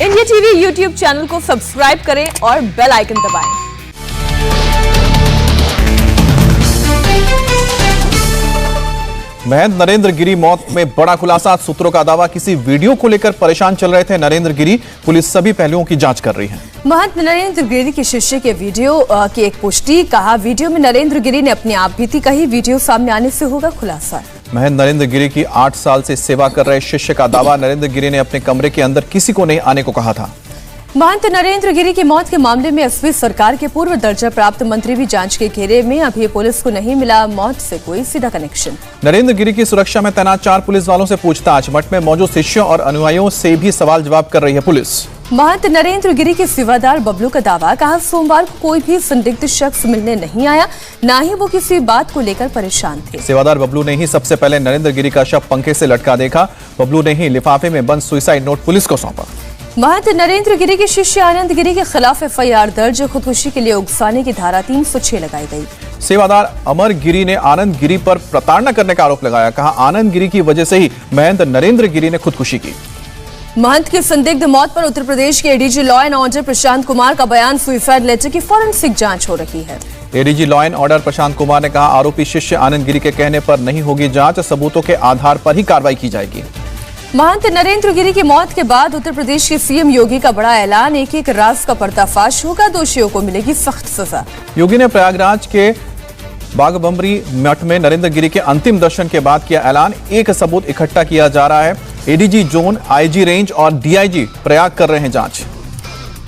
India TV YouTube channel को subscribe करें और बेल आइकन दबाएं। महंत नरेंद्र गिरी मौत में बड़ा खुलासा। सूत्रों का दावा, किसी वीडियो को लेकर परेशान चल रहे थे नरेंद्र गिरी। पुलिस सभी पहलुओं की जांच कर रही है। महंत नरेंद्र गिरी के शिष्य के वीडियो की एक पुष्टि। कहा, वीडियो में नरेंद्र गिरी ने अपनी आप बीती कही। वीडियो सामने आने से होगा खुलासा। महंत नरेंद्र गिरी की 8 साल से सेवा कर रहे शिष्य का दावा, नरेंद्र गिरी ने अपने कमरे के अंदर किसी को नहीं आने को कहा था। महंत नरेंद्र गिरी की मौत के मामले में एसपी सरकार के पूर्व दर्जा प्राप्त मंत्री भी जांच के घेरे में। अभी पुलिस को नहीं मिला मौत से कोई सीधा कनेक्शन। नरेंद्र गिरी की सुरक्षा में तैनात 4 पुलिस वालों से पूछताछ। मठ में मौजूद शिष्यों और अनुयायियों से भी सवाल जवाब कर रही है पुलिस। महंत नरेंद्र गिरी के सेवादार बबलू का दावा। कहा, सोमवार को कोई भी संदिग्ध शख्स मिलने नहीं आया, न ही वो किसी बात को लेकर परेशान थे। सेवादार बबलू ने ही सबसे पहले नरेंद्र गिरी का शव पंखे से लटका देखा। बबलू ने ही लिफाफे में बंद सुसाइड नोट पुलिस को सौंपा। महंत नरेंद्र गिरी के शिष्य आनंद गिरी के खिलाफ एफआईआर दर्ज। खुदकुशी के लिए उकसाने की धारा 306 लगाई गई। सेवादार अमर गिरी ने आनंद गिरी पर प्रताड़ना करने का आरोप लगाया। कहा, आनंद गिरी की वजह से ही महंत नरेंद्र गिरी ने खुदकुशी की। महंत की संदिग्ध मौत पर उत्तर प्रदेश के ADG law and order Prashant Kumar का बयान। सुसाइड लेटर की फॉरेंसिक जांच हो रही है। ADG law and order Prashant Kumar ने कहा, आरोपी शिष्य आनंद गिरी के कहने पर नहीं होगी जांच, सबूतों के आधार पर ही कार्रवाई की जाएगी। महंत नरेंद्र गिरी की मौत के बाद उत्तर प्रदेश के सीएम योगी का बड़ा ऐलान। एक राज का पर्दाफाश होगा, दोषियों को मिलेगी सख्त सजा। योगी ने प्रयागराज के बागबमरी मठ में नरेंद्र गिरी के अंतिम दर्शन के बाद किया ऐलान। एक सबूत इकट्ठा किया जा रहा है। एडीजी जोन, आईजी रेंज और डीआईजी प्रयाग कर रहे हैं जांच।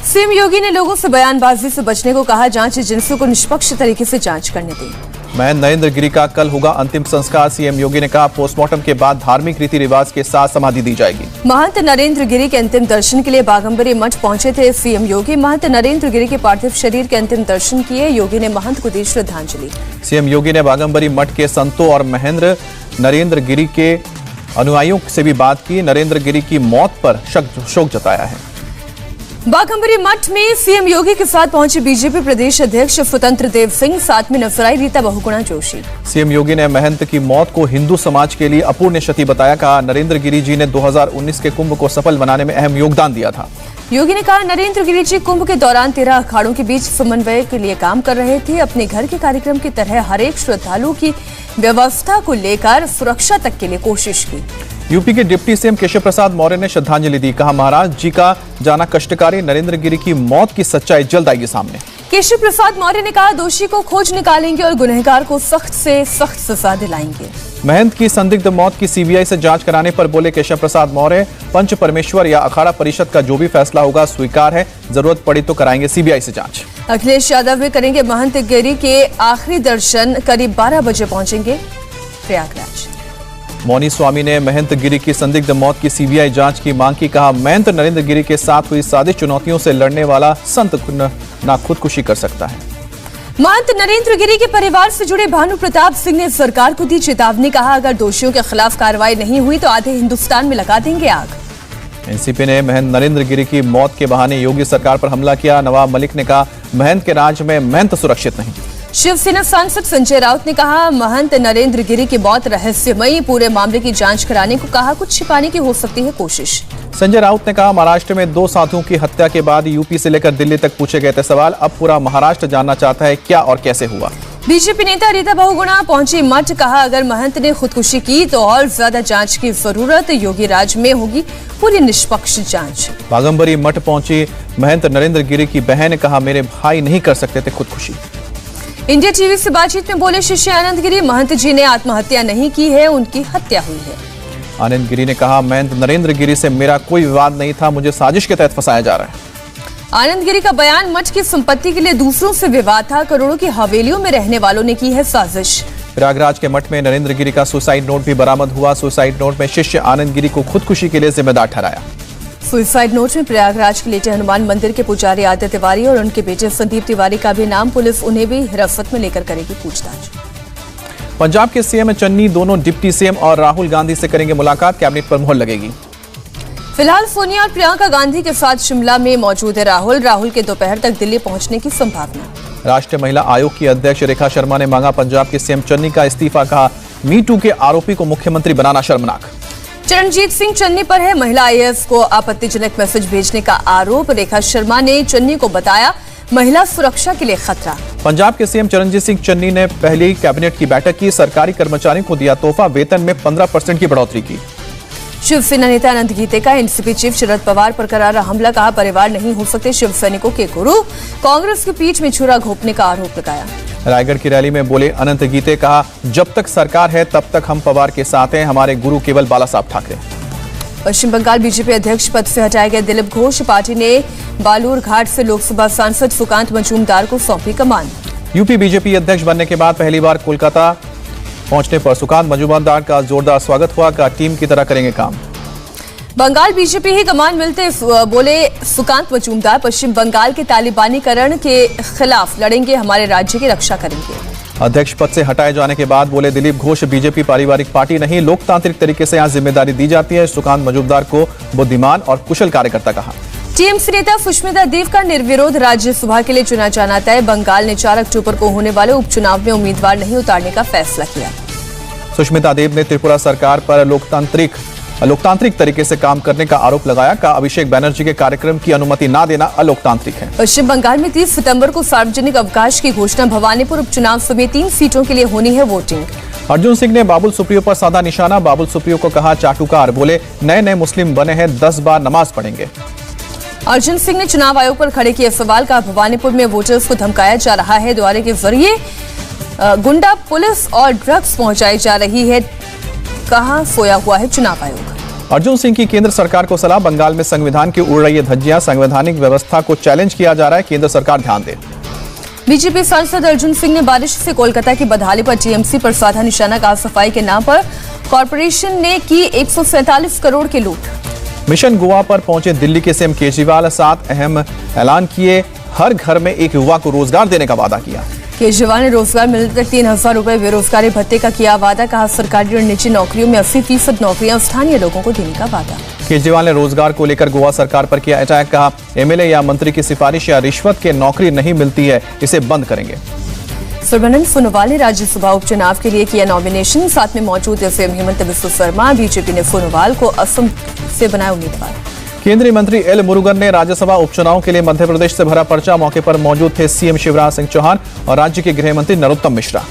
सीएम योगी ने लोगों से बयानबाजी से बचने को कहा। जांच एजेंसियों को निष्पक्ष तरीके से जांच करने दें। महंत नरेंद्र गिरी का कल होगा अंतिम संस्कार। सीएम योगी ने कहा, पोस्टमार्टम के बाद धार्मिक रीति रिवाज के साथ समाधि दी जाएगी। महंत नरेंद्र गिरी के अंतिम दर्शन के लिए बागंबरी मठ पहुंचे थे सीएम योगी। महंत नरेंद्र गिरी के पार्थिव शरीर के अंतिम दर्शन किए। योगी ने महंत को दी श्रद्धांजलि। सीएम योगी ने बागंबरी मठ के संतों और महंत नरेंद्र गिरी के अनुयायियों से भी बात की। नरेंद्र गिरी की मौत पर शोक जताया है। बागंबरी मठ में सीएम योगी के साथ पहुंचे बीजेपी प्रदेश अध्यक्ष स्वतंत्र देव सिंह। साथ में नजर आई रीता बहुगुणा जोशी। सीएम योगी ने महंत की मौत को हिंदू समाज के लिए अपूर्णीय क्षति बताया। कहा, नरेंद्र गिरी जी ने 2019 के कुंभ को सफल बनाने में अहम योगदान दिया था। योगी ने कहा, नरेंद्र गिरी जी कुंभ के दौरान 13 अखाड़ों के बीच समन्वय के लिए काम कर रहे थे। अपने घर के कार्यक्रम की तरह हर एक श्रद्धालु की व्यवस्था को लेकर सुरक्षा तक के लिए कोशिश की। यूपी के डिप्टी सीएम केशव प्रसाद मौर्य ने श्रद्धांजलि दी। कहा, महाराज जी का जाना कष्टकारी, नरेंद्र गिरी की मौत की सच्चाई जल्द आएगी सामने। केशव प्रसाद मौर्य ने कहा, दोषी को खोज निकालेंगे और गुनहगार को सख्त से सख्त सजा दिलाएंगे। महंत की संदिग्ध मौत की सीबीआई से जांच कराने पर बोले केशव प्रसाद मौर्य, पंच परमेश्वर या अखाड़ा परिषद का जो भी फैसला होगा स्वीकार है, जरूरत पड़ी तो कराएंगे सीबीआई से जांच। अखिलेश यादव भी करेंगे महंत गिरी के आखिरी दर्शन। करीब 12 बजे पहुंचेंगे प्रयागराज। मौनी स्वामी ने महंत गिरी की संदिग्ध मौत की सीबीआई जांच की मांग की। कहा, महंत नरेंद्र गिरी के साथ हुई साजिश चुनौतियों से लड़ने वाला संत ना खुदकुशी कर सकता है। महंत नरेंद्र गिरी के परिवार से जुड़े भानु प्रताप सिंह ने सरकार को दी चेतावनी। कहा, अगर दोषियों के खिलाफ कार्रवाई नहीं हुई तो आधे हिंदुस्तान में लगा देंगे आग। एनसीपी ने महंत नरेंद्र गिरी की मौत के बहाने योगी सरकार पर हमला किया। नवाब मलिक ने कहा, महंत के राज में महंत सुरक्षित नहीं। शिवसेना सांसद संजय राउत ने कहा, महंत नरेंद्र गिरी की मौत रहस्यमयी। पूरे मामले की जांच कराने को कहा। कुछ छिपाने की हो सकती है कोशिश। संजय राउत ने कहा, महाराष्ट्र में 2 साथियों की हत्या के बाद यूपी से लेकर दिल्ली तक पूछे गए थे सवाल। अब पूरा महाराष्ट्र जानना चाहता है क्या और कैसे हुआ। बीजेपी नेता रीता बहुगुणा पहुंची मठ। कहा, अगर महंत ने खुदकुशी की तो और ज्यादा जांच की जरूरत। योगी राज में होगी पूरी निष्पक्ष जांच। बागंबरी मठ पहुंची महंत नरेंद्र गिरी की बहन। कहा, मेरे भाई नहीं कर सकते थे खुदकुशी। इंडिया टीवी से बातचीत में बोले शिष्य आनंद गिरी, महंत जी ने आत्महत्या नहीं की है, उनकी हत्या हुई है। आनंद गिरी ने कहा, महंत नरेंद्र गिरी से मेरा कोई विवाद नहीं था, मुझे साजिश के तहत फंसाया जा रहा है। आनंद गिरी का बयान, मठ की संपत्ति के लिए दूसरों से विवाद था, करोड़ों की हवेलियों में रहने वालों ने की है साजिश। प्रयागराज के मठ में नरेंद्र गिरी का सुसाइड नोट भी बरामद हुआ। सुसाइड नोट में शिष्य आनंद गिरी को खुदकुशी के लिए जिम्मेदार ठहराया। सुसाइड नोट में प्रयागराज के लेटे हनुमान मंदिर के पुजारी आदित्य तिवारी और उनके बेटे संदीप तिवारी का भी नाम। पुलिस उन्हें भी हिरासत में लेकर करेगी पूछताछ। पंजाब के सीएम चन्नी दोनों डिप्टी सीएम और राहुल गांधी से करेंगे मुलाकात। कैबिनेट पर मुहर लगेगी। फिलहाल सोनिया और प्रियंका गांधी के साथ शिमला में मौजूद है राहुल के दोपहर तक दिल्ली पहुंचने की संभावना। राष्ट्रीय महिला आयोग की अध्यक्ष रेखा शर्मा ने मांगा पंजाब के सीएम चन्नी का इस्तीफा। कहा, मी टू के आरोपी को मुख्यमंत्री बनाना शर्मनाक। चरणजीत सिंह चन्नी पर है महिला आईएएस को आपत्तिजनक मैसेज भेजने का आरोप। रेखा शर्मा ने चन्नी को बताया महिला सुरक्षा के लिए खतरा। पंजाब के सीएम चरणजीत सिंह चन्नी ने पहली कैबिनेट की बैठक की। सरकारी कर्मचारियों को दिया तोहफा, वेतन में 15% की बढ़ोतरी की। शिवसेना नेता अनंत गीते का एनसीपी चीफ शरद पवार पर करारा हमला। कहा परिवार नहीं हो सकते शिव सैनिकों के गुरु। कांग्रेस की पीठ में छुरा घोंपने का आरोप लगाया। रायगढ़ की रैली में बोले अनंत गीते, कहा जब तक सरकार है तब तक हम पवार के साथ हैं, हमारे गुरु केवल बाला साहब ठाकरे। पश्चिम बंगाल बीजेपी अध्यक्ष पद से हटाए गए दिलीप घोष। पार्टी ने बालूरघाट से लोकसभा सांसद सुकांत मजूमदार को सौंपी कमान। यूपी बीजेपी अध्यक्ष बनने के बाद पहली बार कोलकाता पहुंचने पर सुकांत मजूमदार का जोरदार स्वागत हुआ। का टीम की तरह करेंगे काम। बंगाल बीजेपी ही कमान मिलते बोले सुकांत मजूमदार। पश्चिम बंगाल के तालिबानीकरण के खिलाफ लड़ेंगे, हमारे राज्य की रक्षा करेंगे। अध्यक्ष पद से हटाए जाने के बाद बोले दिलीप घोष, बीजेपी पारिवारिक पार्टी नहीं, लोकतांत्रिक तरीके से यहां जिम्मेदारी दी जाती है। सुकांत मजूमदार को बुद्धिमान और कुशल कार्यकर्ता कहा। टीएमसी नेता सुष्मिता देव का निर्विरोध राज्यसभा के लिए चुना जाना तय। बंगाल ने 4 अक्टूबर को होने वाले उपचुनाव में उम्मीदवार नहीं उतारने का फैसला किया। सुष्मिता देव ने त्रिपुरा सरकार पर लोकतांत्रिक तरीके से काम करने का आरोप लगाया। का अभिषेक बनर्जी के कार्यक्रम की अनुमति न देना अलोकतांत्रिक है। पश्चिम बंगाल में 30 सितंबर को सार्वजनिक अवकाश की घोषणा। भवानीपुर उपचुनाव समेत 3 सीटों के लिए होनी है वोटिंग। अर्जुन सिंह ने बाबुल सुप्रियो पर साधा निशाना। बाबुल सुप्रियो को कहा चाटुकार। बोले नए मुस्लिम बने हैं, 10 बार नमाज पढ़ेंगे। अर्जुन सिंह ने चुनाव आयोग पर खड़े किए सवाल। का भवानीपुर में वोटर्स को धमकाया जा रहा है, द्वारे के जरिए गुंडा पुलिस और ड्रग्स पहुंचाई जा रही है। कहां सोया हुआ है चुनाव आयोग। अर्जुन सिंह की केंद्र सरकार को सलाह। बंगाल में संविधान की उड़ रही है धज्जियां, संवैधानिक व्यवस्था को चैलेंज किया जा रहा है, केंद्र सरकार ध्यान दे। बीजेपी सांसद अर्जुन सिंह ने बारिश से कोलकाता की बदहाली पर टीएमसी पर साधा निशाना। का सफाई के नाम पर कॉरपोरेशन ने की 147 करोड़ की लूट। मिशन गोवा पर पहुंचे दिल्ली के सीएम केजरीवाल। 7 अहम ऐलान किए। हर घर में एक युवा को रोजगार देने का वादा किया। केजरीवाल ने रोजगार मिलने तक 3000 रुपए बेरोजगारी भत्ते का किया वादा। कहा सरकारी और निजी नौकरियों में 80% नौकरियां स्थानीय लोगों को देने का वादा। केजरीवाल ने रोजगार को लेकर गोवा सरकार पर किया अटैक। कहा एमएलए या मंत्री की सिफारिश या रिश्वत के नौकरी नहीं मिलती है, इसे बंद करेंगे। सर्बानंद सोनोवाल ने राज्यसभा उपचुनाव के लिए किया नॉमिनेशन। साथ में मौजूद सीएम हेमंत बिस्वा शर्मा। बीजेपी ने सोनोवाल को असम से बनाया उम्मीदवार। केंद्रीय मंत्री एल मुरुगन ने राज्यसभा उपचुनाव के लिए मध्य प्रदेश से भरा पर्चा। मौके पर मौजूद थे सीएम शिवराज सिंह चौहान और राज्य के गृह मंत्री नरोत्तम मिश्रा।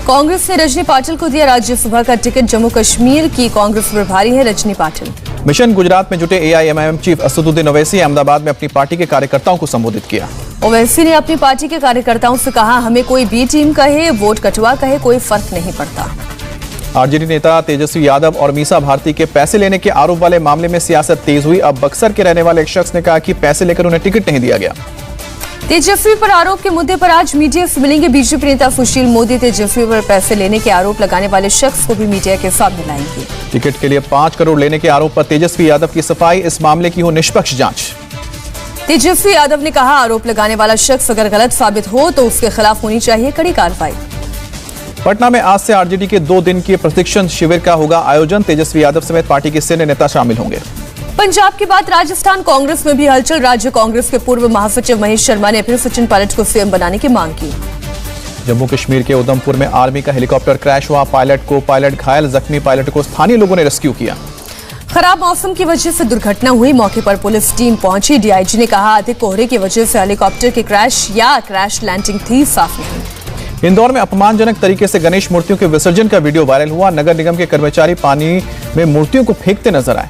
कांग्रेस ने रजनी पाटिल को दिया राज्यसभा का टिकट। जम्मू कश्मीर की कांग्रेस प्रभारी है रजनी पाटिल। मिशन गुजरात में जुटे एआईएमआईएम चीफ असदुद्दीन ओवैसी अहमदाबाद में अपनी पार्टी के कार्यकर्ताओं को संबोधित किया। ओवैसी ने अपनी पार्टी के कार्यकर्ताओं से कहा, हमें कोई बी टीम कहे, वोट कटवा कहे, कोई फर्क नहीं पड़ता। आरजेडी नेता तेजस्वी यादव और मीसा भारती के पैसे लेने के आरोप वाले मामले में सियासत तेज हुई। अब बक्सर के रहने वाले एक शख्स ने कहा कि पैसे लेकर उन्हें टिकट नहीं दिया गया। तेजस्वी पर आरोप के मुद्दे पर आज मीडिया से मिलेंगे बीजेपी नेता सुशील मोदी। तेजस्वी पर पैसे लेने के आरोप लगाने वाले शख्स को भी मीडिया के सामने लाएंगे। टिकट के लिए 5 करोड़ लेने के आरोप पर तेजस्वी यादव की सफाई। इस मामले की हो निष्पक्ष जांच। तेजस्वी यादव ने कहा, आरोप लगाने वाला शख्स अगर गलत साबित हो तो उसके खिलाफ होनी चाहिए कड़ी कार्रवाई। पटना में आज से आरजेडी के 2 दिन के प्रशिक्षण शिविर का होगा आयोजन। तेजस्वी यादव समेत पार्टी के सीनियर नेता शामिल होंगे। पंजाब के बाद राजस्थान कांग्रेस में भी हलचल। राज्य कांग्रेस के पूर्व महासचिव महेश शर्मा ने फिर सचिन पायलट को सीएम बनाने की मांग की। जम्मू कश्मीर के उधमपुर में आर्मी का हेलीकॉप्टर क्रैश हुआ। पायलट घायल। जख्मी पायलट को स्थानीय लोगों ने रेस्क्यू किया। खराब मौसम की वजह से दुर्घटना हुई। मौके पर पुलिस टीम पहुंची। डीआईजी ने कहा, अधिक कोहरे की वजह से हेलीकॉप्टर की क्रैश या क्रैश लैंडिंग थी, साफ नहीं। इंदौर में अपमानजनक तरीके से गणेश मूर्तियों के विसर्जन का वीडियो वायरल हुआ। नगर निगम के कर्मचारी पानी में मूर्तियों को फेंकते नजर आए।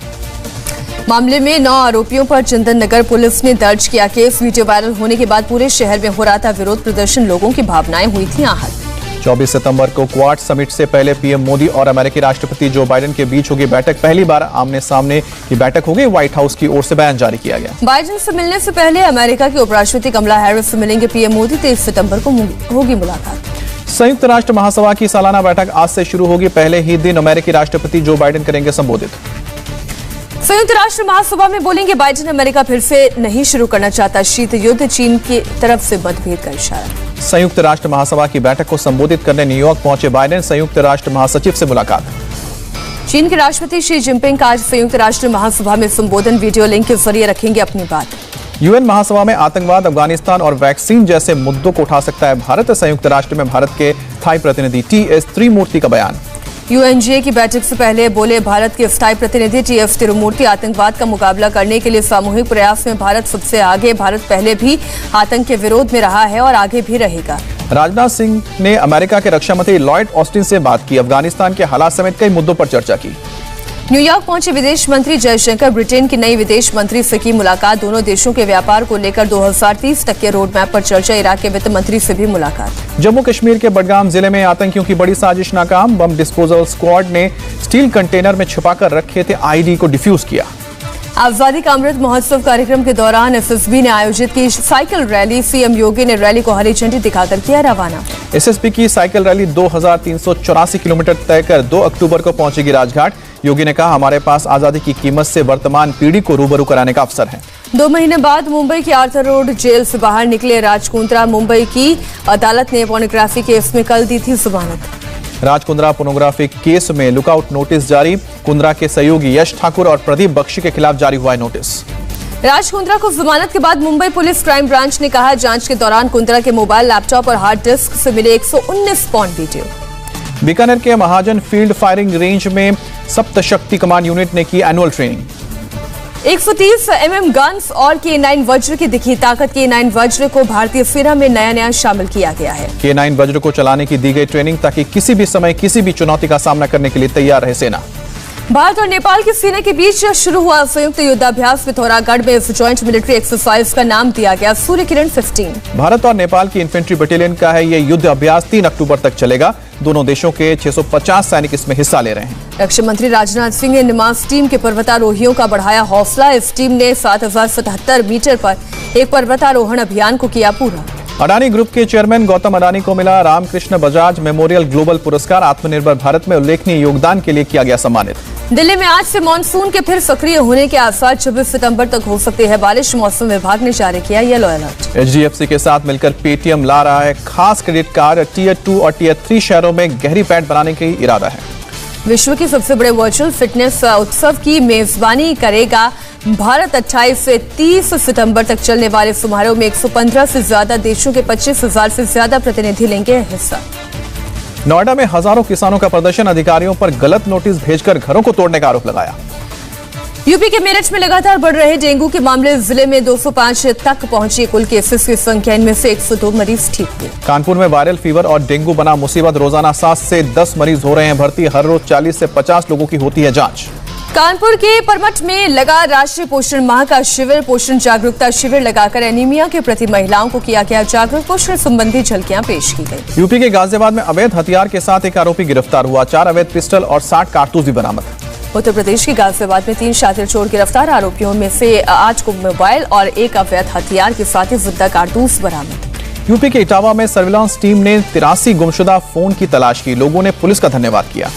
मामले में 9 आरोपियों पर चंदन नगर पुलिस ने दर्ज किया केस। वीडियो वायरल होने के बाद पूरे शहर में हो रहा था विरोध प्रदर्शन। लोगों की भावनाएं हुई थी आहत। 24 सितंबर को क्वाड समिट से पहले पीएम मोदी और अमेरिकी राष्ट्रपति जो बाइडेन के बीच होगी बैठक। पहली बार आमने सामने की बैठक होगी। व्हाइट हाउस की ओर से बयान जारी किया गया। बाइडेन से मिलने से पहले अमेरिका के उपराष्ट्रपति कमला हैरिस से मिलेंगे पीएम मोदी। 23 सितंबर को होगी मुलाकात। संयुक्त राष्ट्र महासभा की सालाना बैठक आज से शुरू होगी। पहले ही दिन अमेरिकी राष्ट्रपति जो बाइडेन करेंगे संबोधित। संयुक्त राष्ट्र महासभा में बोलेंगे बाइडेन। अमेरिका फिर से नहीं शुरू करना चाहता शीत युद्ध। चीन की तरफ से मतभेद का इशारा। संयुक्त राष्ट्र महासभा की बैठक को संबोधित करने न्यूयॉर्क पहुंचे बाइडेन। संयुक्त राष्ट्र महासचिव से मुलाकात। चीन के राष्ट्रपति शी जिनपिंग का आज संयुक्त राष्ट्र महासभा में संबोधन। वीडियो लिंक के जरिए रखेंगे अपनी बात। यूएन महासभा में आतंकवाद, अफगानिस्तान और वैक्सीन जैसे मुद्दों को उठा सकता है भारत। संयुक्त राष्ट्र में भारत के स्थायी प्रतिनिधि टीएस त्रिमूर्ति का बयान। यूएनजीए की बैठक से पहले बोले भारत के स्थायी प्रतिनिधि टीएफ तिरुमूर्ति, आतंकवाद का मुकाबला करने के लिए सामूहिक प्रयास में भारत सबसे आगे। भारत पहले भी आतंक के विरोध में रहा है और आगे भी रहेगा। राजनाथ सिंह ने अमेरिका के रक्षा मंत्री लॉयड ऑस्टिन से बात की, अफगानिस्तान के हालात समेत कई मुद्दों पर चर्चा की। न्यूयॉर्क पहुंचे विदेश मंत्री जयशंकर, ब्रिटेन की नई विदेश मंत्री से की मुलाकात। दोनों देशों के व्यापार को लेकर 2030 तक के रोड मैप पर चर्चा। इराक के वित्त मंत्री से भी मुलाकात। जम्मू कश्मीर के बडगाम जिले में आतंकियों की बड़ी साजिश नाकाम। बम डिस्पोजल स्क्वाड ने स्टील कंटेनर में छिपाकर रखे थे आईडी को डिफ्यूज किया। आजादी का अमृत महोत्सव कार्यक्रम के दौरान एसएसबी ने आयोजित की साइकिल रैली। सीएम योगी ने रैली को हरी झंडी दिखाकर किया रवाना। एसएसबी की साइकिल रैली 2384 किलोमीटर तय कर 2 अक्टूबर को पहुंचेगी राजघाट। योगी ने कहा, हमारे पास आजादी की कीमत से वर्तमान पीढ़ी को रूबरू कराने का अवसर है। 2 महीने बाद मुंबई के आर्थर रोड जेल से बाहर निकले राज कुंद्रा। मुंबई की अदालत ने पोर्नोग्राफी केस में कल दी थी जमानत। राज कुंद्रा पोर्नोग्राफी केस में लुकआउट नोटिस जारी। कुंद्रा के सहयोगी यश ठाकुर और प्रदीप बख्शी के खिलाफ जारी हुआ है नोटिस। राज कुंद्रा को जमानत के बाद मुंबई पुलिस क्राइम ब्रांच ने कहा, जांच के दौरान कुंद्रा के मोबाइल, लैपटॉप और हार्ड डिस्क से मिले 119 पॉर्न वीडियो। बीकानेर के महाजन फील्ड फायरिंग रेंज में सप्तशक्ति कमांड यूनिट ने की एनुअल ट्रेनिंग। 130 mm गन्स और K9 वज्र की दिखी ताकत। K9 वज्र को भारतीय सेना में नया शामिल किया गया है। K9 वज्र को चलाने की दी गई ट्रेनिंग ताकि किसी भी समय किसी भी चुनौती का सामना करने के लिए तैयार रहे सेना। भारत और नेपाल की सेना के बीच शुरू हुआ संयुक्त युद्धाभ्यास। पिथौरागढ़ में इस ज्वाइंट मिलिट्री एक्सरसाइज का नाम दिया गया सूर्य किरण 15। भारत और नेपाल की इन्फेंट्री बटालियन का है यह युद्ध अभ्यास 3 अक्टूबर तक चलेगा। दोनों देशों के 650 सैनिक इसमें हिस्सा ले रहे हैं। रक्षा मंत्री राजनाथ सिंह ने निमास टीम के पर्वतारोहियों का बढ़ाया हौसला। इस टीम ने 7077 मीटर पर एक पर्वतारोहण अभियान को किया पूरा। अडानी ग्रुप के चेयरमैन गौतम अडानी को मिला रामकृष्ण बजाज मेमोरियल ग्लोबल पुरस्कार। आत्मनिर्भर भारत में उल्लेखनीय योगदान के लिए किया गया सम्मानित। दिल्ली में आज से मानसून के फिर सक्रिय होने के आसार। 26 सितंबर तक हो सकती है बारिश। मौसम विभाग ने जारी किया येलो अलर्ट। एचडीएफसी के साथ मिलकर पेटीएम ला रहा है खास क्रेडिट कार्ड। टियर 2 और टियर 3 शहरों में गहरी पैठ बनाने की इरादा है। विश्व के सबसे बड़े वर्चुअल फिटनेस उत्सव की मेजबानी करेगा भारत। 28 से 30 सितंबर तक चलने वाले समारोह में 115 से ज्यादा देशों के 25,000 से ज्यादा प्रतिनिधि लेंगे हिस्सा। नोएडा में हजारों किसानों का प्रदर्शन। अधिकारियों पर गलत नोटिस भेजकर घरों को तोड़ने का आरोप लगाया। यूपी के मेरठ में लगातार बढ़ रहे डेंगू के मामले। जिले में 205 तक पहुंची कुल केसेस की संख्या। इनमें से 102 मरीज ठीक हुए। कानपुर में वायरल फीवर और डेंगू बना मुसीबत। रोजाना 7 से 10 मरीज हो रहे हैं भर्ती। हर रोज 40 से 50 लोगों की होती है जांच। कानपुर के परमठ में लगा राष्ट्रीय पोषण माह का शिविर। पोषण जागरूकता शिविर लगाकर एनीमिया के प्रति महिलाओं को किया गया जागरूक। पोषण संबंधी झलकियां पेश की गई। यूपी के गाजियाबाद में अवैध हथियार के साथ एक आरोपी गिरफ्तार हुआ। 4 अवैध पिस्टल और 60 कारतूस भी बरामद। उत्तर प्रदेश के गाजियाबाद में 3 शातिर चोर गिरफ्तार। आरोपियों में से 8 को मोबाइल और 1 अवैध हथियार के साथ ही जिंदा कारतूस बरामद। यूपी के इटावा में सर्विलांस टीम ने 83 गुमशुदा फोन की तलाश की। लोगों ने पुलिस का धन्यवाद किया।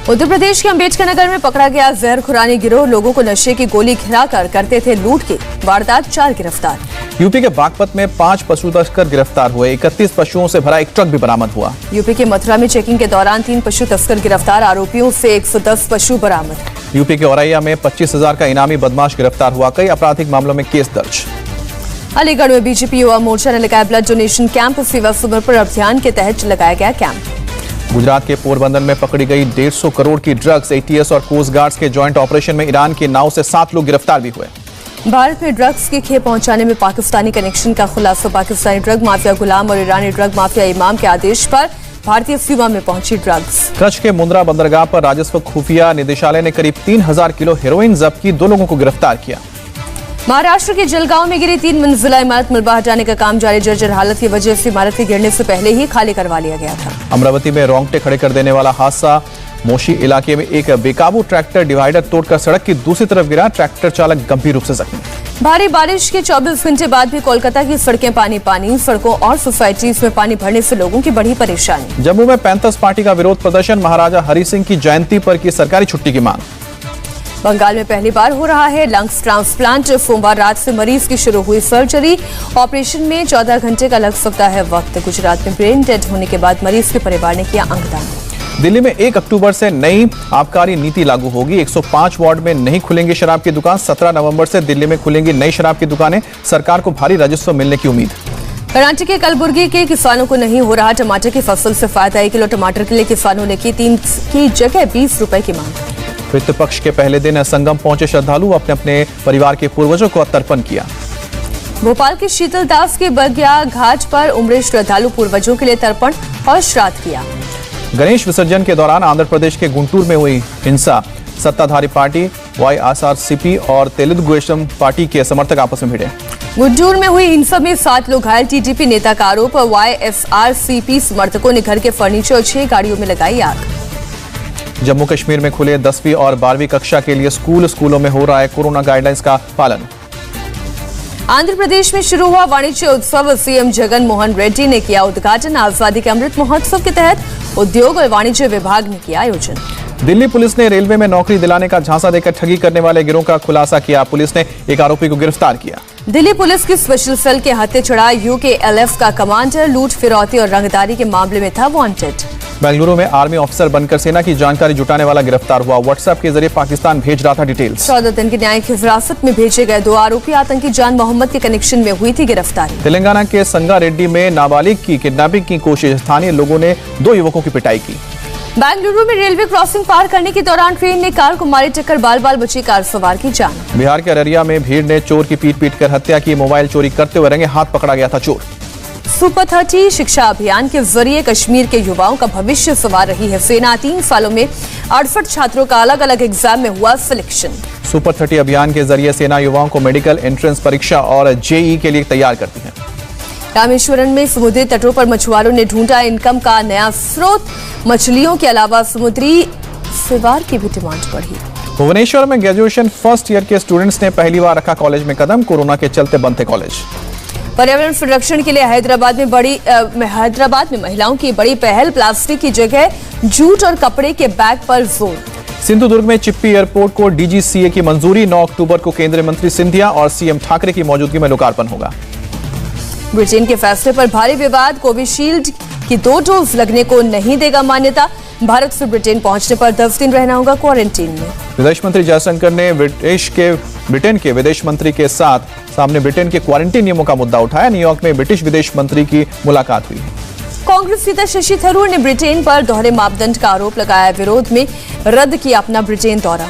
उत्तर प्रदेश के अंबेडकर नगर में पकड़ा गया जहर खुरानी गिरोह। लोगों को नशे की गोली खिलाकर करते थे लूट के वारदात। 4 गिरफ्तार। यूपी के बागपत में 5 पशु तस्कर गिरफ्तार हुए। 31 पशुओं से भरा एक ट्रक भी बरामद हुआ। यूपी के मथुरा में चेकिंग के दौरान 3 पशु तस्कर गिरफ्तार। आरोपियों से 110 पशु बरामद। यूपी के औरैया में 25,000 का इनामी बदमाश गिरफ्तार हुआ। कई आपराधिक मामलों में केस दर्ज। अलीगढ़ में बीजेपी युवा मोर्चा ने लगाया ब्लड डोनेशन कैंप। सेवा समर्पण अभियान के तहत लगाया गया कैंप। गुजरात के पोरबंदर में पकड़ी गई 150 करोड़ की ड्रग्स। एटीएस और कोस्ट गार्ड्स के जॉइंट ऑपरेशन में ईरान की नाव से 7 लोग गिरफ्तार भी हुए। भारत में ड्रग्स की खेप पहुंचाने में पाकिस्तानी कनेक्शन का खुलासा। पाकिस्तानी ड्रग माफिया गुलाम और ईरानी ड्रग माफिया इमाम के आदेश पर भारतीय सीमा में पहुंची ड्रग्स। कच्छ के मुंद्रा बंदरगाह पर राजस्व खुफिया निदेशालय ने करीब 3000 किलो हेरोइन जब्त की। 2 लोगों को गिरफ्तार किया। महाराष्ट्र के जलगांव में गिरी 3 मंजिला इमारत। मलबा हटाने का काम जारी। जर्जर हालत की वजह से इमारत के गिरने से पहले ही खाली करवा लिया गया था। अमरावती में रोंगटे खड़े कर देने वाला हादसा। मोशी इलाके में एक बेकाबू ट्रैक्टर डिवाइडर तोड़कर सड़क की दूसरी तरफ गिरा। ट्रैक्टर चालक गंभीर रूप से जख्मी। भारी बारिश के 24 घंटे बाद भी कोलकाता की सड़कें पानी। सड़कों और सोसाइटीज में पानी भरने से लोगों की बढ़ी परेशानी। जम्मू में पैंथर्स पार्टी का विरोध प्रदर्शन। महाराजा हरि सिंह की जयंती पर की सरकारी छुट्टी की मांग। बंगाल में पहली बार हो रहा है लंग्स ट्रांसप्लांट। सोमवार रात से मरीज की शुरू हुई सर्जरी। ऑपरेशन में 14 घंटे का लग सकता है वक्त। गुजरात में ब्रेन डेड होने के बाद मरीज के परिवार ने किया अंगदान। दिल्ली में 1 अक्टूबर से नई आबकारी नीति लागू होगी। 105 वार्ड में नहीं खुलेंगी शराब की दुकान। 17 नवंबर से दिल्ली में खुलेंगी नई शराब की दुकानें। सरकार को भारी राजस्व मिलने की उम्मीद। कर्नाटक के कलबुर्गी के किसानों को नहीं हो रहा टमाटर की फसल से फायदा। 1 किलो टमाटर के लिए किसानों ने की 3 की जगह 20 रुपए की मांग। पितृ पक्ष के पहले दिन संगम पहुंचे श्रद्धालु अपने अपने परिवार के पूर्वजों को तर्पण किया। भोपाल के शीतलदास के बगिया घाट पर उमड़े श्रद्धालु पूर्वजों के लिए तर्पण और श्राद्ध किया। गणेश विसर्जन के दौरान आंध्र प्रदेश के गुंटूर में हुई हिंसा। सत्ताधारी पार्टी YSRCP और तेलुगु देशम पार्टी के समर्थक आपस में भिड़े। गुंटूर में हुई हिंसा में 7 लोग घायल। TDP नेता का आरोप। YSRCP समर्थकों ने घर के फर्नीचर और 6 गाड़ियों में लगाई आग। जम्मू कश्मीर में खुले 10वीं और 12वीं कक्षा के लिए स्कूलों में हो रहा है कोरोना गाइडलाइंस का पालन। आंध्र प्रदेश में शुरू हुआ वाणिज्य उत्सव। सीएम जगन मोहन रेड्डी ने किया उद्घाटन। आजादी के अमृत महोत्सव के तहत उद्योग और वाणिज्य विभाग ने किया आयोजन। दिल्ली पुलिस ने रेलवे में नौकरी दिलाने का झांसा देकर ठगी करने वाले गिरोह का खुलासा किया। पुलिस ने एक आरोपी को गिरफ्तार किया। दिल्ली पुलिस की स्पेशल सेल के हत्थे चढ़ा UKLF का कमांडर लूट, फिरौती और रंगदारी के मामले में था वांटेड। बेंगलुरु में आर्मी ऑफिसर बनकर सेना की जानकारी जुटाने वाला गिरफ्तार हुआ। व्हाट्सएप के जरिए पाकिस्तान भेज रहा था डिटेल्स। 14 दिन की न्यायिक हिरासत में भेजे गए 2 आरोपी आतंकी जान मोहम्मद के कनेक्शन में हुई थी गिरफ्तारी। तेलंगाना के संगारेड्डी में नाबालिग की किडनैपिंग की कोशिश। स्थानीय लोगों ने 2 युवकों की पिटाई की। बेंगलुरु में रेलवे क्रॉसिंग पार करने के दौरान ट्रेन ने कार को मारी टक्कर। बाल बाल बची कार सवार की जान। बिहार के अररिया में भीड़ ने चोर की पीट कर हत्या की। मोबाइल चोरी करते हुए रंगे हाथ पकड़ा गया था चोर। सुपर 30 शिक्षा अभियान के जरिए कश्मीर के युवाओं का भविष्य संवार रही है सेना। 3 सालों में 68 छात्रों का अलग अलग एग्जाम में हुआ सिलेक्शन। सुपर 30 अभियान के जरिए सेना युवाओं को मेडिकल एंट्रेंस परीक्षा और JEE के लिए तैयार करती है। रामेश्वरम में समुद्री तटों पर मछुआरों ने ढूंढा इनकम का नया स्रोत। मछलियों के अलावा समुद्री सिवार की भी डिमांड बढ़ी। भुवनेश्वर में ग्रेजुएशन फर्स्ट ईयर के स्टूडेंट्स ने पहली बार रखा कॉलेज में कदम। कोरोना के चलते बंद थे कॉलेज। पर्यावरण संरक्षण के लिए हैदराबाद में महिलाओं की बड़ी पहल। प्लास्टिक की जगह जूट और कपड़े के बैग पर जोर। सिंधुदुर्ग में चिप्पी एयरपोर्ट को DGCA की मंजूरी। 9 अक्टूबर को केंद्रीय मंत्री सिंधिया और CM ठाकरे की मौजूदगी में लोकार्पण होगा। ब्रिटेन के फैसले पर भारी विवाद। कोविशील्ड की 2 डोज लगने को नहीं देगा मान्यता। भारत से ब्रिटेन पहुंचने पर 10 दिन रहना होगा क्वारंटीन में। विदेश मंत्री जयशंकर ने ब्रिटेन के विदेश मंत्री के साथ सामने ब्रिटेन के क्वारंटीन नियमों का मुद्दा उठाया। न्यूयॉर्क में ब्रिटिश विदेश मंत्री की मुलाकात हुई। कांग्रेस नेता शशि थरूर ने ब्रिटेन पर दोहरे मापदंड का आरोप लगाया। विरोध में रद्द किया अपना ब्रिटेन दौरा।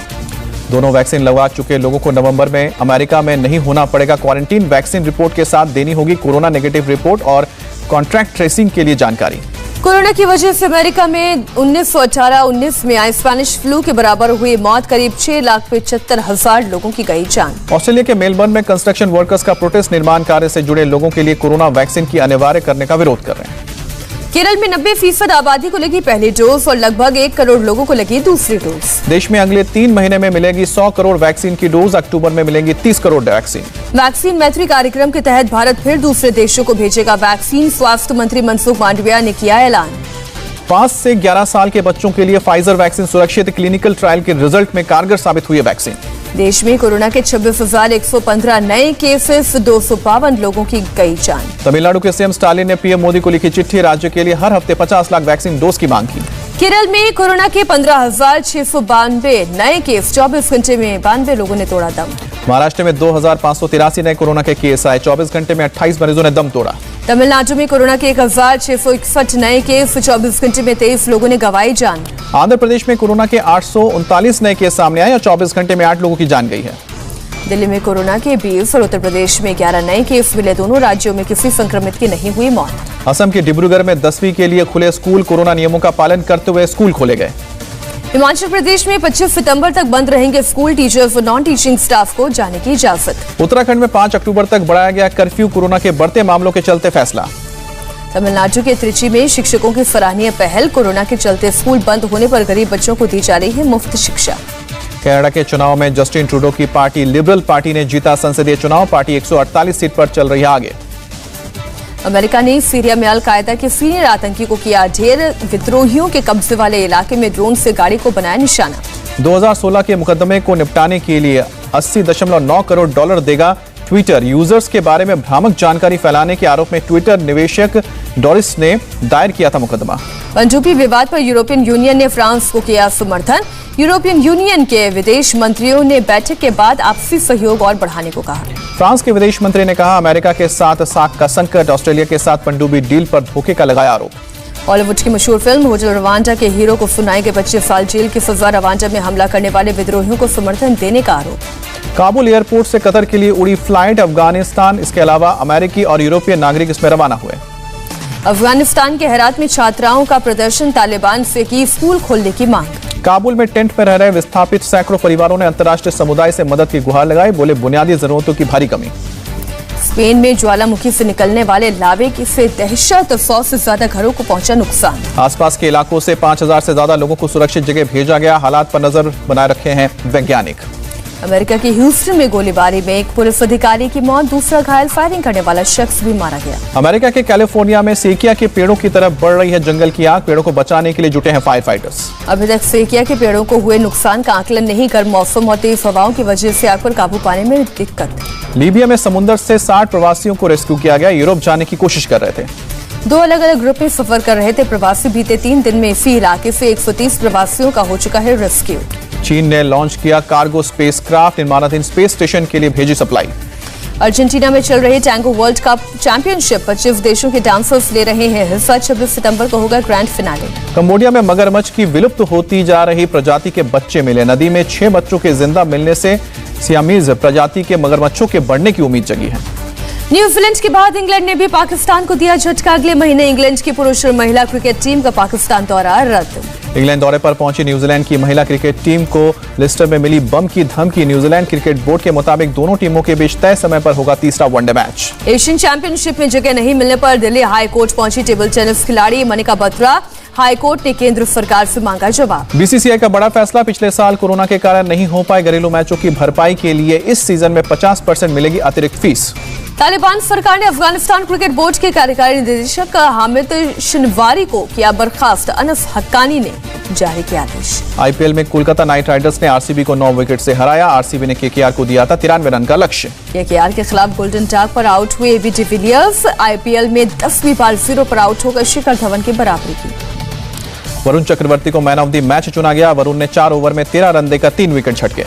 दोनों वैक्सीन लगवा चुके लोगों को नवंबर में अमेरिका में नहीं होना पड़ेगा क्वारंटीन। वैक्सीन रिपोर्ट के साथ देनी होगी कोरोना नेगेटिव रिपोर्ट और कॉन्ट्रैक्ट ट्रेसिंग के लिए जानकारी। कोरोना की वजह से अमेरिका में 1918-19 में आई स्पेनिश फ्लू के बराबर हुई मौत। करीब 6,75,000 लोगों की गई जान। ऑस्ट्रेलिया के मेलबर्न में कंस्ट्रक्शन वर्कर्स का प्रोटेस्ट। निर्माण कार्य से जुड़े लोगों के लिए कोरोना वैक्सीन की अनिवार्य करने का विरोध कर रहे हैं। केरल में 90% आबादी को लगी पहली डोज और लगभग 1 करोड़ लोगों को लगी दूसरी डोज। देश में अगले 3 महीने में मिलेगी 100 करोड़ वैक्सीन की डोज। अक्टूबर में मिलेंगी 30 करोड़ वैक्सीन। वैक्सीन मैत्री कार्यक्रम के तहत भारत फिर दूसरे देशों को भेजेगा वैक्सीन। स्वास्थ्य मंत्री मनसुख मांडविया ने किया ऐलान। 5 से 11 साल के बच्चों के लिए फाइजर वैक्सीन सुरक्षित। क्लिनिकल ट्रायल के रिजल्ट में कारगर साबित हुई है वैक्सीन। देश में कोरोना के 26,115 नए केसेस। 252 लोगों की गई जान। तमिलनाडु के CM स्टालिन ने PM मोदी को लिखी चिट्ठी। राज्य के लिए हर हफ्ते 50 लाख वैक्सीन डोज की मांग की। केरल में कोरोना के 15,692 नए केस। 24 घंटे में 92 लोगों ने तोड़ा दम। महाराष्ट्र में 2,583 नए कोरोना के केस आए। 24 घंटे में 28 मरीजों ने दम तोड़ा। तमिलनाडु में कोरोना के 1,661 नए केस। 24 घंटे में 23 लोगों ने गंवाई जान। आंध्र प्रदेश में कोरोना के 839 नए केस सामने आए और 24 घंटे में 8 लोगों की जान गई है। दिल्ली में कोरोना के 20 और उत्तर प्रदेश में 11 नए केस मिले। दोनों राज्यों में किसी संक्रमित की नहीं हुई मौत। असम के डिब्रूगढ़ में 10वीं के लिए खुले स्कूल। कोरोना नियमों का पालन करते हुए स्कूल खोले गए। हिमाचल प्रदेश में 25 सितंबर तक बंद रहेंगे स्कूल। टीचर्स और नॉन टीचिंग स्टाफ को जाने की इजाजत। उत्तराखंड में 5 अक्टूबर तक बढ़ाया गया कर्फ्यू। कोरोना के बढ़ते मामलों के चलते फैसला। तमिलनाडु के त्रिची में शिक्षकों की सराहनीय पहल। कोरोना के चलते स्कूल बंद होने पर गरीब बच्चों को दी जा रही है मुफ्त शिक्षा। कनाडा के चुनाव में जस्टिन ट्रूडो की पार्टी लिबरल पार्टी ने जीता संसदीय चुनाव। पार्टी 148 सीट पर चल रही है आगे। अमेरिका ने सीरिया में अल-कायदा के सीनियर आतंकी को किया ढेर। विद्रोहियों के कब्जे वाले इलाके में ड्रोन से गाड़ी को बनाया निशाना। 2016 के मुकदमे को निपटाने के लिए $80.9 करोड़ देगा ट्विटर। यूजर्स के बारे में भ्रामक जानकारी फैलाने के आरोप में ट्विटर निवेशक डॉरिस ने दायर किया था मुकदमा। पनडुब्बी विवाद पर यूरोपियन यूनियन ने फ्रांस को किया समर्थन। यूरोपियन यूनियन के विदेश मंत्रियों ने बैठक के बाद आपसी सहयोग और बढ़ाने को कहा। फ्रांस के विदेश मंत्री ने कहा, अमेरिका के साथ साख का संकट, ऑस्ट्रेलिया के साथ पनडुब्बी डील पर धोखे का लगाया आरोप। बॉलीवुड की मशहूर फिल्म होटल रवांडा के हीरो को सुनाई गई 25 साल जेल की सजा, रवांडा में हमला करने वाले विद्रोहियों को समर्थन देने का आरोप। काबुल एयरपोर्ट से कतर के लिए उड़ी फ्लाइट अफगानिस्तान, इसके अलावा अमेरिकी और यूरोपीय नागरिक इसमें रवाना हुए। अफगानिस्तान के हेरात में छात्राओं का प्रदर्शन, तालिबान से की स्कूल खोलने की मांग। काबुल में टेंट में रह रहे विस्थापित सैकड़ों परिवारों ने अंतर्राष्ट्रीय समुदाय से मदद की गुहार लगाई, बोले बुनियादी जरूरतों की भारी कमी। स्पेन में ज्वालामुखी से निकलने वाले लावे से दहशत, 100 से ज्यादा घरों को पहुंचा नुकसान। आसपास के इलाकों से 5000 से ज्यादा लोगों को सुरक्षित जगह भेजा गया, हालात पर नजर बनाए रखे हैं वैज्ञानिक। अमेरिका के ह्यूस्टन में गोलीबारी में एक पुलिस अधिकारी की मौत, दूसरा घायल, फायरिंग करने वाला शख्स भी मारा गया। अमेरिका के कैलिफोर्निया में सेकिया के पेड़ों की तरफ बढ़ रही है जंगल की आग, पेड़ों को बचाने के लिए जुटे हैं फायर फाइटर्स। अभी तक सेकिया के पेड़ों को हुए नुकसान का आकलन नहीं कर मौसम और तेज हवाओं की वजह से आग पर काबू पाने में दिक्कत। लीबिया में समुद्र से 60 प्रवासियों को रेस्क्यू किया गया, यूरोप जाने की कोशिश कर रहे थे। 2 अलग अलग ग्रुप में सफर कर रहे थे प्रवासी, बीते 3 दिन में इसी इलाके से 130 प्रवासियों का हो चुका है रेस्क्यू। चीन ने लॉन्च किया कार्गो स्पेसक्राफ्ट, निर्माणाधीन स्पेस स्टेशन के लिए भेजी सप्लाई। अर्जेंटीना में चल रही टैंगो वर्ल्ड कप चैंपियनशिप, 25 देशों के डांसर्स ले रहे हैं हिस्सा, 26 सितंबर को होगा ग्रैंड फिनाले। कंबोडिया में मगरमच्छ की विलुप्त होती जा रही प्रजाति के बच्चे मिले, नदी में 6 बच्चों के जिंदा मिलने से सियामीज प्रजाति के मगरमच्छों के बढ़ने की उम्मीद जगी है। न्यूजीलैंड के बाद इंग्लैंड ने भी पाकिस्तान को दिया झटका, अगले महीने इंग्लैंड की पुरुष और महिला क्रिकेट टीम का पाकिस्तान दौरा रद्द। इंग्लैंड दौरे पर पहुंची न्यूजीलैंड की महिला क्रिकेट टीम को लिस्टर में मिली बम की धमकी, न्यूजीलैंड क्रिकेट बोर्ड के मुताबिक दोनों टीमों के बीच तय समय पर होगा तीसरा वनडे मैच। एशियन चैंपियनशिप में जगह नहीं मिलने पर दिल्ली हाई कोर्ट पहुंची टेबल टेनिस खिलाड़ी मनिका बत्रा, हाई कोर्ट ने केंद्र सरकार से मांगा जवाब। बीसीसीआई का बड़ा फैसला, पिछले साल कोरोना के कारण नहीं हो पाए घरेलू मैचों की भरपाई के लिए इस सीजन में 50% मिलेगी अतिरिक्त फीस। तालिबान सरकार ने अफगानिस्तान क्रिकेट बोर्ड के कार्यकारी निदेशक हामिद शिनवारी को किया बर्खास्त, अनस हक्कानी ने जारी किया आदेश। आईपीएल में कोलकाता नाइट राइडर्स ने आरसीबी को 9 विकेट से हराया, आरसीबी ने केकेआर को दिया था 93 रन का लक्ष्य। केकेआर के खिलाफ गोल्डन टाग पर आउट हुए एबी डिविलियर्स, आईपीएल में 10वीं बार 0 पर आउट होकर शिखर धवन की बराबरी की। वरुण चक्रवर्ती को मैन ऑफ द मैच चुना गया, वरुण ने 4 ओवर में 13 रन देकर 3 विकेट झटके।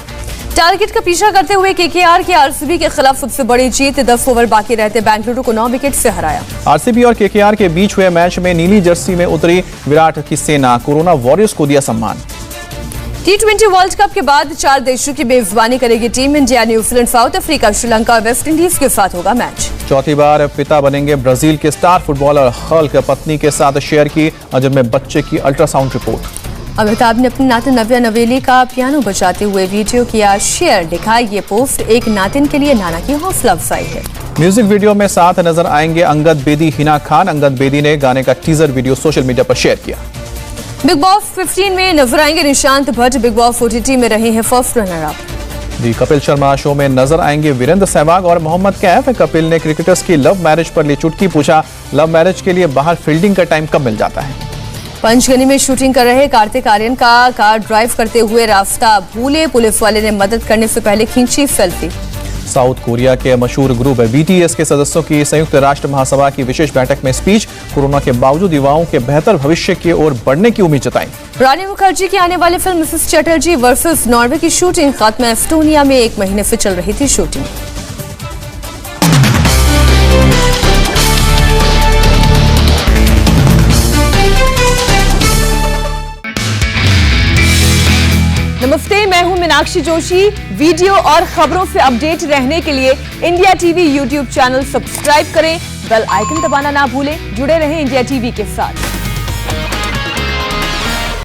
टारगेट का पीछा करते हुए केकेआर की आरसीबी के खिलाफ सबसे बड़ी जीत, 10 ओवर बाकी रहते बेंगलुरु को 9 विकेट से हराया। आरसीबी और केकेआर के बीच हुए मैच में नीली जर्सी में उतरी विराट की सेना, कोरोना वॉरियर्स को दिया सम्मान। T20 वर्ल्ड कप के बाद 4 देशों की मेजबानी करेगी team India, New Zealand, south Africa, Sri Lanka और वेस्ट इंडीज के साथ होगा मैच। चौथी बार पिता बनेंगे ब्राजील के स्टार फुटबॉलर हल्क, पत्नी के साथ शेयर की अजब में बच्चे की अल्ट्रासाउंड रिपोर्ट। अमिताभ ने अपनी नातिन नव्या नवेली का पियानो बजाते हुए वीडियो किया शेयर, लिखा ये पोस्ट एक नातिन के लिए नाना की हौसला अफजाई है। म्यूजिक वीडियो में साथ नजर आएंगे अंगद बेदी, हिना खान। अंगद बेदी ने गाने का टीजर वीडियो सोशल मीडिया पर शेयर किया। बिग बॉस 15 में नजर आएंगे Nishant Bhatt, big boss OTT में रहे हैं फर्स्ट रनर अप। दी कपिल शर्मा शो में नजर आएंगे वीरेंद्र सहवाग और मोहम्मद कैफ। कपिल ने क्रिकेटर्स की लव मैरिज पर ली चुटकी, पूछा लव मैरिज के लिए बाहर फील्डिंग का टाइम कब मिल जाता है। पंचगनी में शूटिंग कर रहे कार्तिक आर्यन का कार ड्राइव करते हुए रास्ता भूले, पुलिस वाले ने मदद करने से पहले खींची सेल्फी। साउथ कोरिया के मशहूर ग्रुप BTS के सदस्यों की संयुक्त राष्ट्र महासभा की विशेष बैठक में स्पीच, कोरोना के बावजूद युवाओं के बेहतर भविष्य की ओर बढ़ने की उम्मीद जताई। रानी मुखर्जी की आने वाली film Mrs Chatterjee versus Norway की शूटिंग खत्म, एस्टोनिया में 1 महीने से चल रही थी शूटिंग। नमस्ते, मैं हूं मीनाक्षी जोशी। वीडियो और खबरों से अपडेट रहने के लिए India TV YouTube channel subscribe करें, बेल आइकन दबाना ना भूलें। जुड़े रहें इंडिया टीवी के साथ।